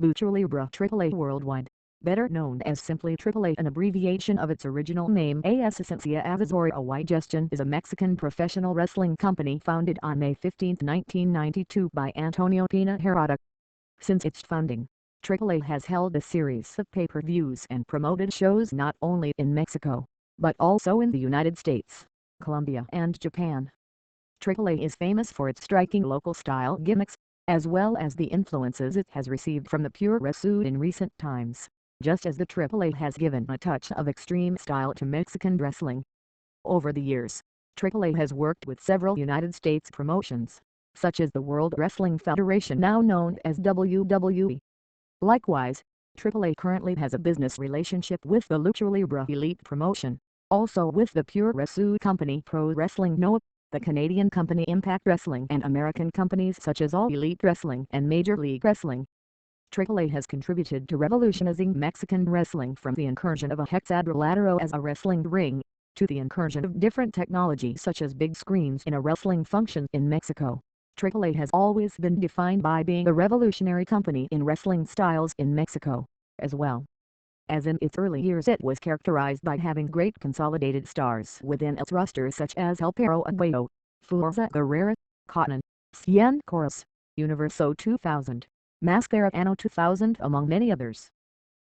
Lucha Libre AAA Worldwide, better known as simply AAA, an abbreviation of its original name Asistencia Avisoria y Gestión, is a Mexican professional wrestling company founded on May 15, 1992 by Antonio Pina Herrada. Since its founding, AAA has held a series of pay-per-views and promoted shows not only in Mexico, but also in the United States, Colombia and Japan. AAA is famous for its striking local style gimmicks, as well as the influences it has received from the pure wrestling in recent times, just as the AAA has given a touch of extreme style to Mexican wrestling. Over the years, AAA has worked with several United States promotions, such as the World Wrestling Federation, now known as WWE. Likewise, AAA currently has a business relationship with the Lucha Libre Elite promotion, also with the pure wrestling company Pro Wrestling Noah, the Canadian company Impact Wrestling, and American companies such as All Elite Wrestling and Major League Wrestling. AAA has contributed to revolutionizing Mexican wrestling from the incursion of a hexadrilatero as a wrestling ring, to the incursion of different technology such as big screens in a wrestling function in Mexico. AAA has always been defined by being a revolutionary company in wrestling styles in Mexico, as well as in its early years it was characterized by having great consolidated stars within its roster such as El Perro Aguayo, Fuerza Guerrera, Cotton, Cien Coros, Universo 2000, Mascara Anno 2000 among many others.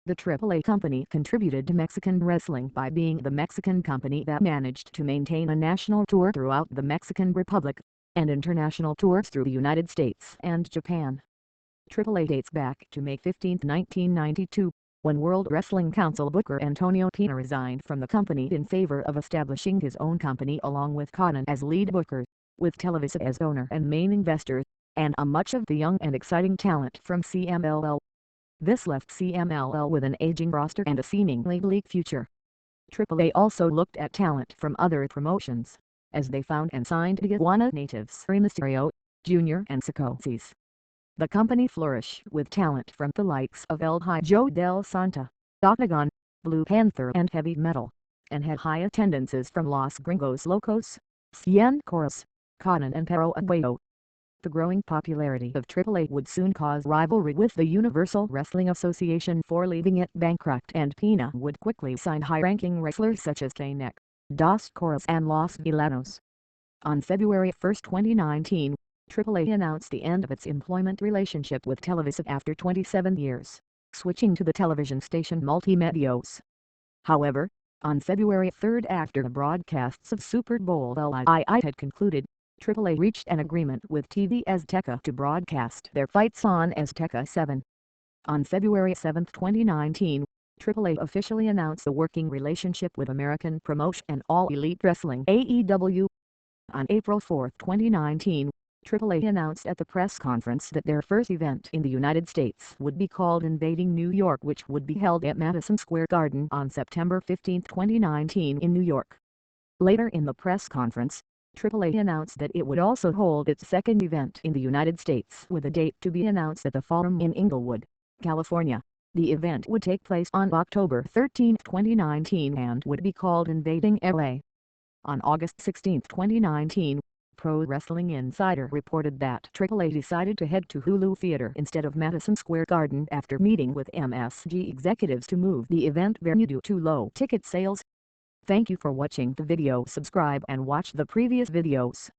The AAA company contributed to Mexican wrestling by being the Mexican company that managed to maintain a national tour throughout the Mexican Republic, and international tours through the United States and Japan. AAA dates back to May 15, 1992, when World Wrestling Council booker Antonio Pina resigned from the company in favor of establishing his own company along with Cotton as lead booker, with Televisa as owner and main investor, and a much of the young and exciting talent from CMLL. This left CMLL with an aging roster and a seemingly bleak future. AAA also looked at talent from other promotions, as they found and signed Tijuana natives Rey Mysterio, Jr. and Psicosis. The company flourished with talent from the likes of El Hijo del Santa, Octagon, Blue Panther and Heavy Metal, and had high attendances from Los Gringos Locos, Cien Coros, Cotton and Perro Aguayo. The growing popularity of AAA would soon cause rivalry with the Universal Wrestling Association for leaving it bankrupt, and Pina would quickly sign high-ranking wrestlers such as K-Neck, Dos Coros and Los Villanos. On February 1, 2019, AAA announced the end of its employment relationship with Televisa after 27 years, switching to the television station Multimedios. However, on February 3, after the broadcasts of Super Bowl LII had concluded, AAA reached an agreement with TV Azteca to broadcast their fights on Azteca 7. On February 7, 2019, AAA officially announced a working relationship with American promotion and All Elite Wrestling (AEW). On April 4, 2019, AAA announced at the press conference that their first event in the United States would be called Invading New York, which would be held at Madison Square Garden on September 15, 2019 in New York. Later in the press conference, AAA announced that it would also hold its second event in the United States with a date to be announced at the Forum in Inglewood, California. The event would take place on October 13, 2019 and would be called Invading LA. On August 16, 2019, Pro Wrestling Insider reported that AAA decided to head to Hulu Theater instead of Madison Square Garden after meeting with MSG executives to move the event venue due to low ticket sales. Thank you for watching the video. Subscribe and watch the previous videos.